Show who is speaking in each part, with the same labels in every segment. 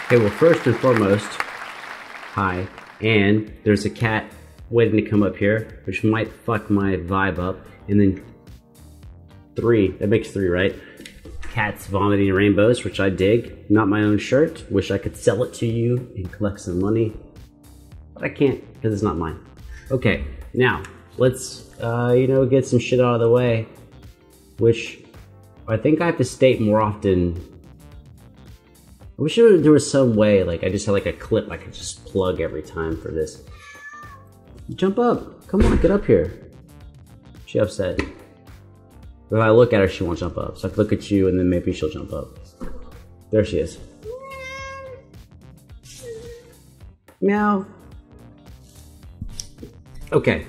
Speaker 1: Okay, well, first and foremost, hi. And there's a cat waiting to come up here, which might fuck my vibe up. And then 3, that makes 3, right? Cats vomiting rainbows, which I dig. Not my own shirt. Wish I could sell it to you and collect some money. But I can't, because it's not mine. Okay, now, let's, get some shit out of the way. Which, I think I have to state more often. I wish there was some way, like, I just had like a clip I could just plug every time for this. Jump up. Come on, get up here. She upset. If I look at her, she won't jump up. So I can look at you and then maybe she'll jump up. There she is. Meow. Okay.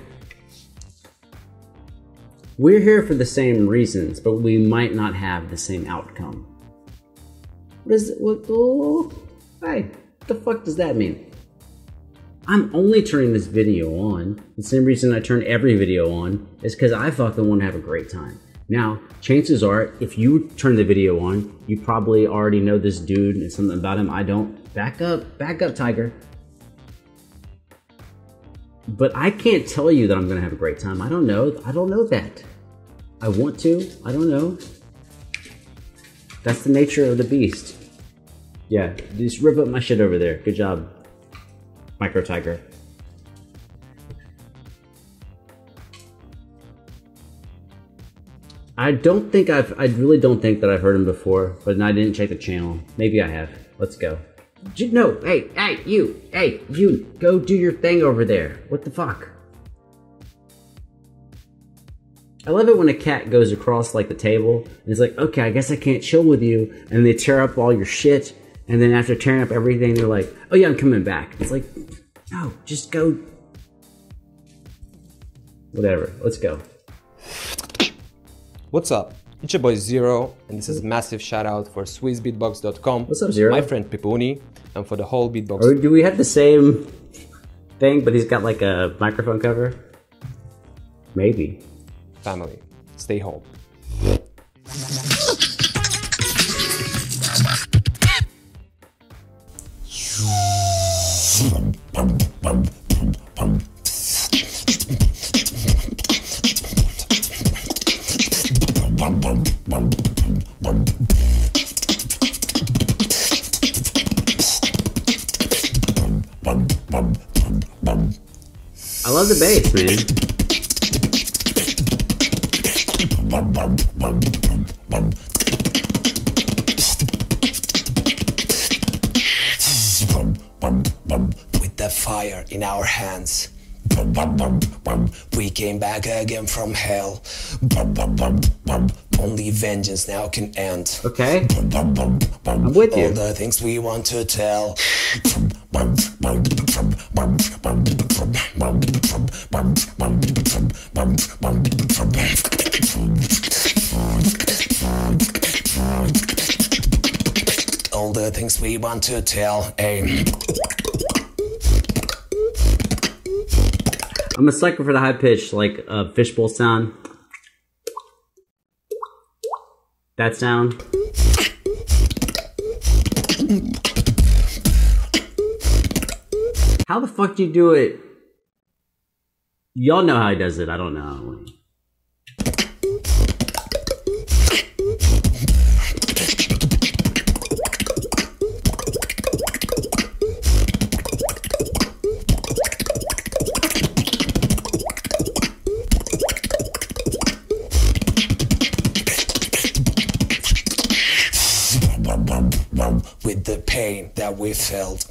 Speaker 1: We're here for the same reasons, but we might not have the same outcome. What is it? Hey, what the fuck does that mean? I'm only turning this video on. The same reason I turn every video on is because I fucking want to have a great time. Now, chances are, if you turn the video on, you probably already know this dude and something about him I don't. Back up, Tiger. But I can't tell you that I'm gonna have a great time. I don't know that. I want to, I don't know. That's the nature of the beast. Yeah, just rip up my shit over there. Good job, Micro Tiger. I really don't think that I've heard him before, but I didn't check the channel. Maybe I have. Let's go. No, hey, you, go do your thing over there. What the fuck? I love it when a cat goes across like the table and it's like, okay, I guess I can't chill with you, and they tear up all your shit, and then after tearing up everything, they're like, oh yeah, I'm coming back. It's like, no, just go. Whatever, let's go.
Speaker 2: What's up? It's your boy Zer0, and this is a massive shout out for SwissBeatbox.com.
Speaker 1: What's up, Zer0?
Speaker 2: My friend Pipuni, and for the whole Beatbox.
Speaker 1: Or do we have the same thing, but he's got like a microphone cover? Maybe.
Speaker 2: Family, stay home.
Speaker 1: I love the bass, man.
Speaker 3: With the fire in our hands, we came back again from hell. Only vengeance now can end.
Speaker 1: Okay, I'm with you.
Speaker 3: All the things we want to tell. All the things we want to tell. Hey.
Speaker 1: I'm a sucker for the high pitch, like a fishbowl sound. That sound. How the fuck do you do it? Y'all know how he does it, I don't know.
Speaker 3: With the pain that we felt,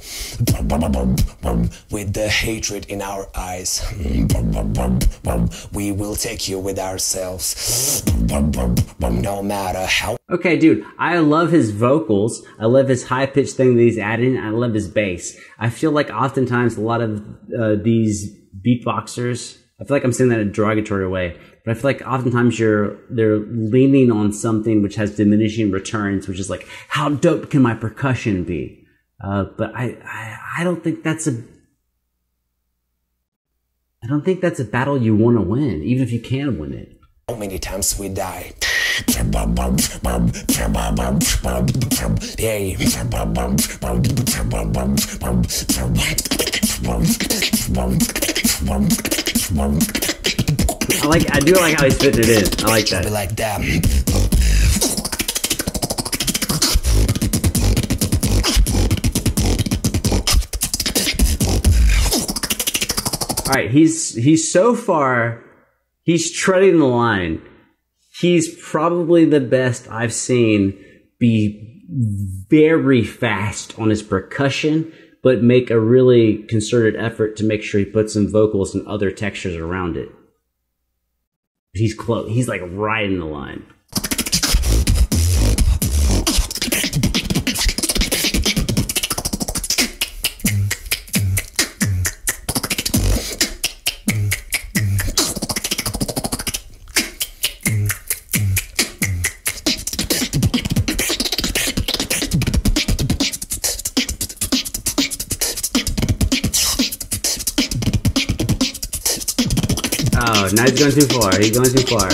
Speaker 3: with the hatred in our eyes, we will take you with ourselves, no matter how.
Speaker 1: Okay, dude, I love his vocals. I love his high-pitched thing that he's adding. I love his bass. I feel like oftentimes a lot of these beatboxers, I feel like I'm saying that in a derogatory way, but I feel like oftentimes they're leaning on something which has diminishing returns, which is like, how dope can my percussion be? But I don't think that's a battle you want to win, even if you can win it.
Speaker 3: How many times we die? Hey.
Speaker 1: I do like how he's fitting it in. I like that.
Speaker 3: Like that.
Speaker 1: All right, he's so far, he's treading the line. He's probably the best I've seen be very fast on his percussion, but make a really concerted effort to make sure he puts some vocals and other textures around it. He's close. He's like riding the line. Oh, now he's going too far. He's going too far.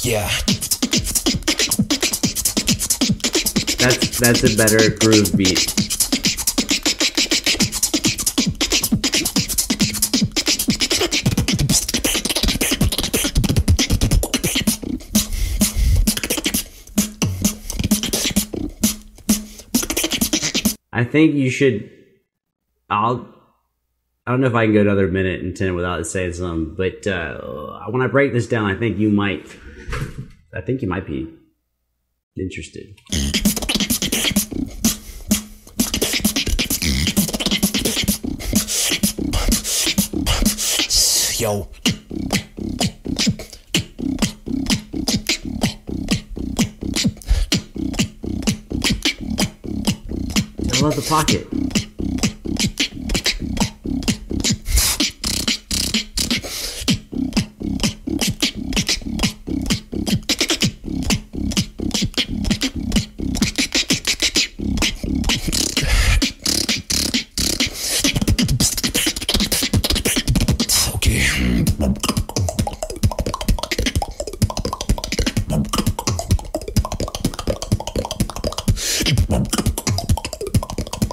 Speaker 3: Yeah.
Speaker 1: That's a better groove beat. I think you should. I don't know if I can go another minute and 10 without saying something, but when I break this down, I think you might be interested.
Speaker 3: Yo.
Speaker 1: I love the pocket.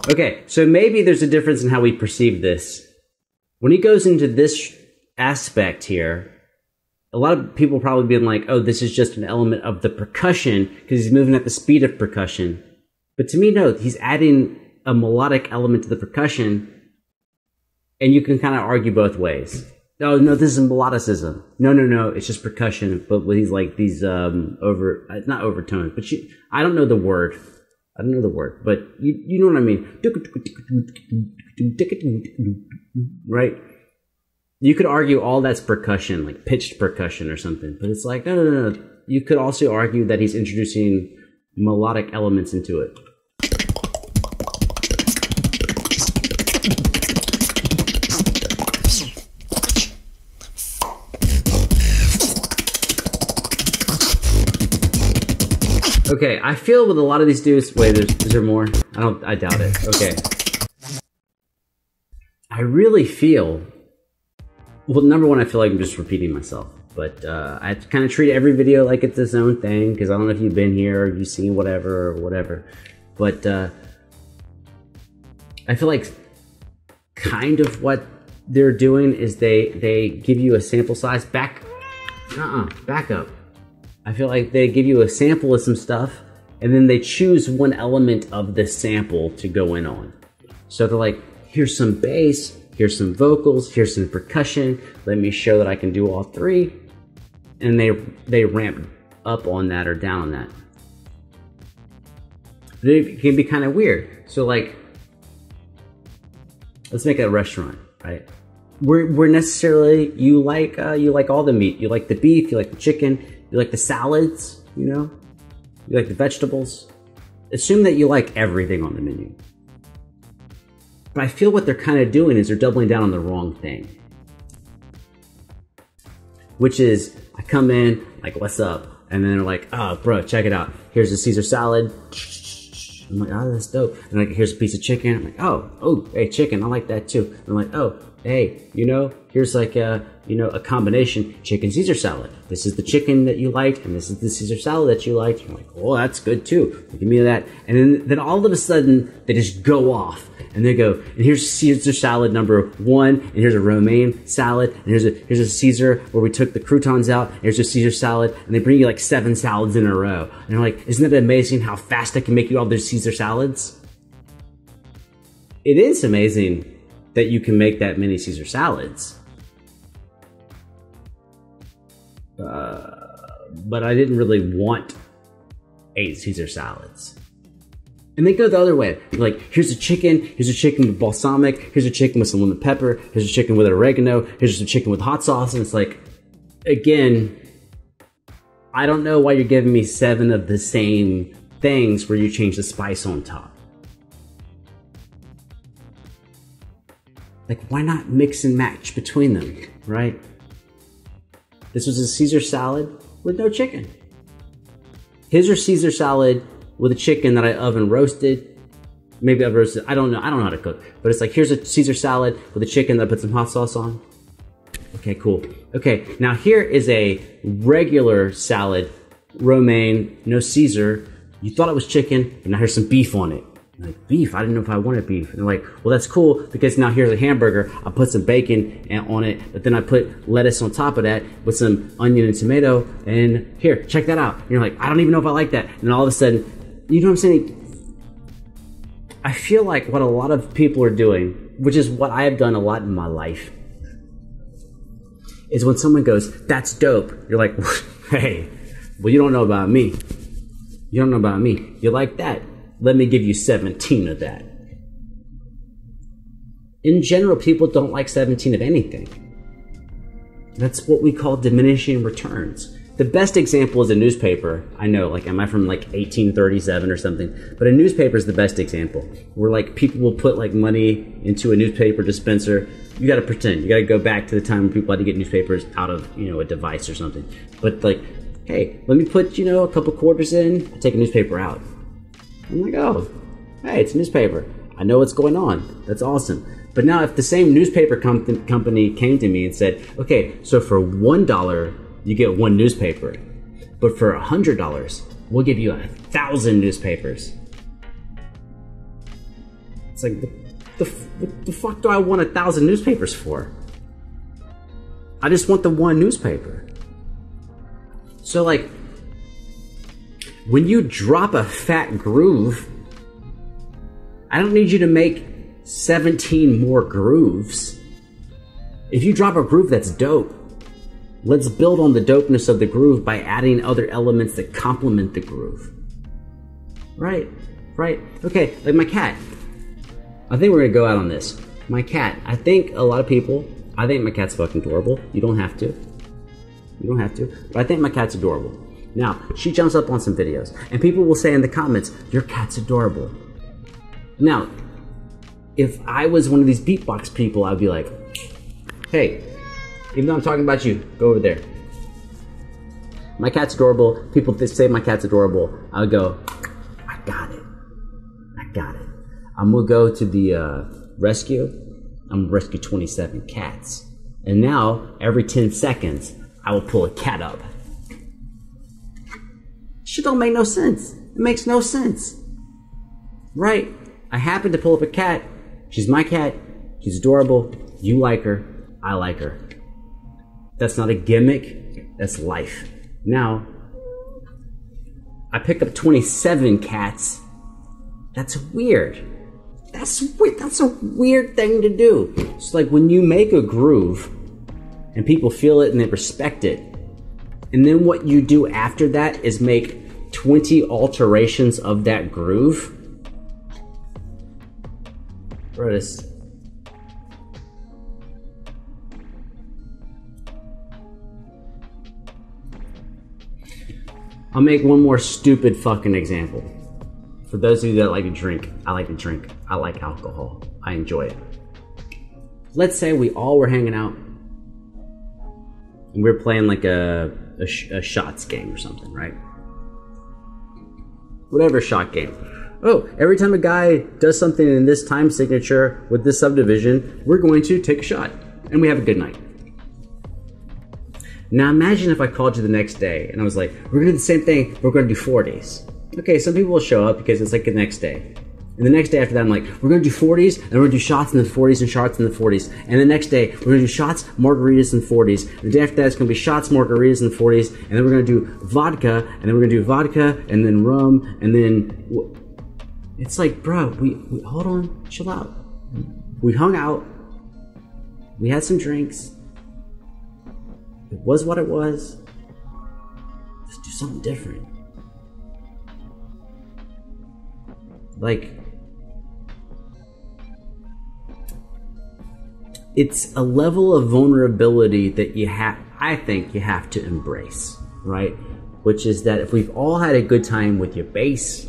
Speaker 1: Okay, so maybe there's a difference in how we perceive this. When he goes into this aspect here, a lot of people probably being like, oh, this is just an element of the percussion because he's moving at the speed of percussion. But to me, no, he's adding a melodic element to the percussion, and you can kind of argue both ways. Oh, no, this is melodicism. No, it's just percussion, but with these, like, these, not overtones, but I don't know the word. But you know what I mean. Right? You could argue all that's percussion, like pitched percussion or something, but it's like, no. You could also argue that he's introducing melodic elements into it. Okay, I feel with a lot of these dudes. Wait, is there more? I doubt it. Okay. I really feel. Well, number one, I feel like I'm just repeating myself. But I kind of treat every video like it's its own thing, because I don't know if you've been here or you've seen whatever. But I feel like kind of what they're doing is they give you a sample size. Back up. I feel like they give you a sample of some stuff, and then they choose one element of the sample to go in on. So they're like, here's some bass, here's some vocals, here's some percussion, let me show that I can do all three. And they ramp up on that or down on that. But it can be kind of weird. So like, let's make a restaurant, right? We're necessarily, you like all the meat. You like the beef, you like the chicken, you like the salads, you know? You like the vegetables. Assume that you like everything on the menu. But I feel what they're kind of doing is they're doubling down on the wrong thing. Which is, I come in, like, what's up? And then they're like, oh, bro, check it out. Here's a Caesar salad. I'm like, oh, that's dope. And like, here's a piece of chicken. I'm like, oh, hey, chicken, I like that too. And I'm like, oh, hey, you know, here's like a, a combination chicken Caesar salad. This is the chicken that you liked, and this is the Caesar salad that you liked. You're like, oh, that's good too. Give me that. And then all of a sudden, they just go off. And they go, and here's Caesar salad number 1, and here's a romaine salad, and here's a Caesar where we took the croutons out, and here's a Caesar salad, and they bring you like 7 salads in a row. And you're like, isn't it amazing how fast I can make you all those Caesar salads? It is amazing that you can make that many Caesar salads. But I didn't really want 8 Caesar salads. And they go the other way. Like, here's a chicken with balsamic, here's a chicken with some lemon pepper, here's a chicken with oregano, here's a chicken with hot sauce, and it's like, again, I don't know why you're giving me 7 of the same things where you change the spice on top. Like, why not mix and match between them, right? This was a Caesar salad with no chicken. Here's your Caesar salad with a chicken that I oven roasted. Maybe I've roasted, I don't know how to cook. But it's like, here's a Caesar salad with a chicken that I put some hot sauce on. Okay, cool. Okay, now here is a regular salad, romaine, no Caesar. You thought it was chicken, but now here's some beef on it. I'm like, beef? I didn't know if I wanted beef. And they're like, well, that's cool, because now here's a hamburger. I put some bacon on it, but then I put lettuce on top of that with some onion and tomato. And here, check that out. And you're like, I don't even know if I like that. And all of a sudden, you know what I'm saying? I feel like what a lot of people are doing, which is what I have done a lot in my life, is when someone goes, that's dope, you're like, hey, well, you don't know about me. You don't know about me. You like that? Let me give you 17 of that. In general, people don't like 17 of anything. That's what we call diminishing returns. The best example is a newspaper. I know, like, am I from like 1837 or something? But a newspaper is the best example. Where like people will put like money into a newspaper dispenser. You gotta pretend. You gotta go back to the time when people had to get newspapers out of, a device or something. But like, hey, let me put, a couple quarters in. I take a newspaper out. I'm like, oh, hey, it's a newspaper. I know what's going on. That's awesome. But now if the same newspaper company came to me and said, okay, so for $1, you get 1 newspaper. But for $100, we'll give you 1,000 newspapers. It's like, what the fuck do I want 1,000 newspapers for? I just want the 1 newspaper. So like, when you drop a fat groove, I don't need you to make 17 more grooves. If you drop a groove that's dope, let's build on the dopeness of the groove by adding other elements that complement the groove. Right? Okay, like my cat. I think we're gonna go out on this. My cat, I think my cat's fucking adorable. You don't have to. But I think my cat's adorable. Now, she jumps up on some videos, and people will say in the comments, your cat's adorable. Now, if I was one of these beatbox people, I'd be like, hey, even though I'm talking about you, go over there. My cat's adorable. People say my cat's adorable. I would go, I got it. I'm gonna go to the rescue. I'm gonna rescue 27 cats. And now, every 10 seconds, I will pull a cat up. Shit don't make no sense. It makes no sense. Right? I happen to pull up a cat. She's my cat. She's adorable. You like her. I like her. That's not a gimmick. That's life. Now, I pick up 27 cats. That's weird. That's weird. That's a weird thing to do. It's like when you make a groove and people feel it and they respect it, and then what you do after that is make 20 alterations of that groove. Bro, this. I'll make one more stupid fucking example. For those of you that like to drink, I like to drink. I like alcohol. I enjoy it. Let's say we all were hanging out and we're playing like a shots game or something, right? Whatever shot game. Oh, every time a guy does something in this time signature with this subdivision, we're going to take a shot and we have a good night. Now imagine if I called you the next day and I was like, we're gonna do the same thing, but we're gonna do 40s. Okay, some people will show up because it's like the next day. And the next day after that, I'm like, we're gonna do 40s, and we're gonna do shots in the 40s and shots in the 40s. And the next day, we're gonna do shots, margaritas in 40s. And the day after that, it's gonna be shots, margaritas in the 40s. And then we're gonna do vodka, and then we're gonna do vodka, and then rum, and then... It's like, bro, we hold on, chill out. We hung out. We had some drinks. It was what it was. Let's do something different. Like, it's a level of vulnerability that I think you have to embrace, right? Which is that if we've all had a good time with your bass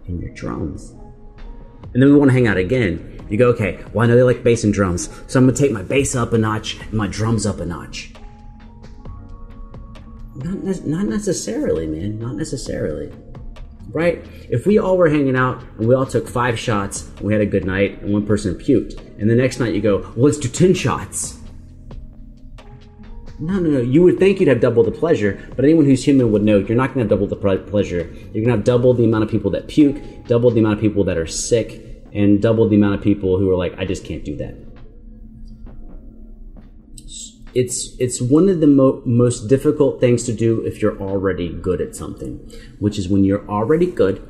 Speaker 1: and your drums, and then we want to hang out again, you go, okay, well, I know they like bass and drums, so I'm gonna take my bass up a notch and my drums up a notch. Not necessarily, man, not necessarily. Right? If we all were hanging out and we all took 5 shots and we had a good night and one person puked, and the next night you go, well, let's do 10 shots. No. You would think you'd have double the pleasure, but anyone who's human would know you're not going to have double the pleasure. You're going to have double the amount of people that puke, double the amount of people that are sick, and double the amount of people who are like, I just can't do that. It's one of the most difficult things to do if you're already good at something, which is when you're already good,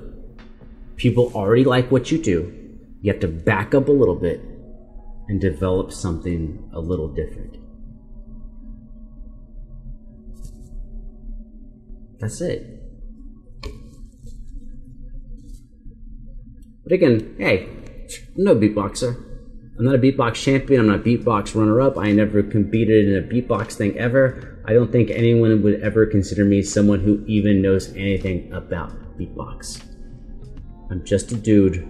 Speaker 1: people already like what you do, you have to back up a little bit and develop something a little different. That's it. But again, hey, I'm no beatboxer. I'm not a beatbox champion, I'm not a beatbox runner-up, I never competed in a beatbox thing ever. I don't think anyone would ever consider me someone who even knows anything about beatbox. I'm just a dude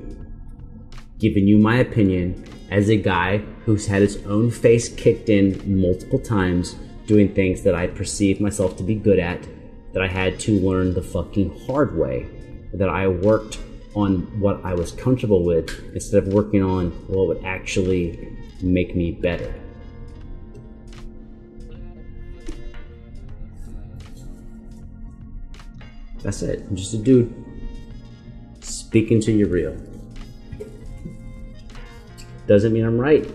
Speaker 1: giving you my opinion as a guy who's had his own face kicked in multiple times doing things that I perceive myself to be good at, that I had to learn the fucking hard way, that I worked on what I was comfortable with instead of working on what would actually make me better. That's it. I'm just a dude speaking to you real. Doesn't mean I'm right.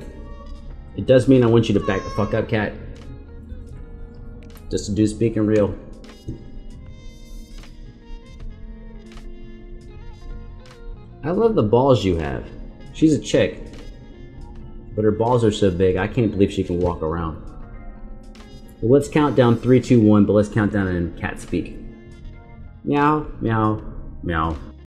Speaker 1: It does mean I want you to back the fuck up, cat. Just a dude speaking real. I love the balls you have. She's a chick, but her balls are so big, I can't believe she can walk around. Well, let's count down 3, 2, 1, but let's count down in cat speak. Meow, meow, meow.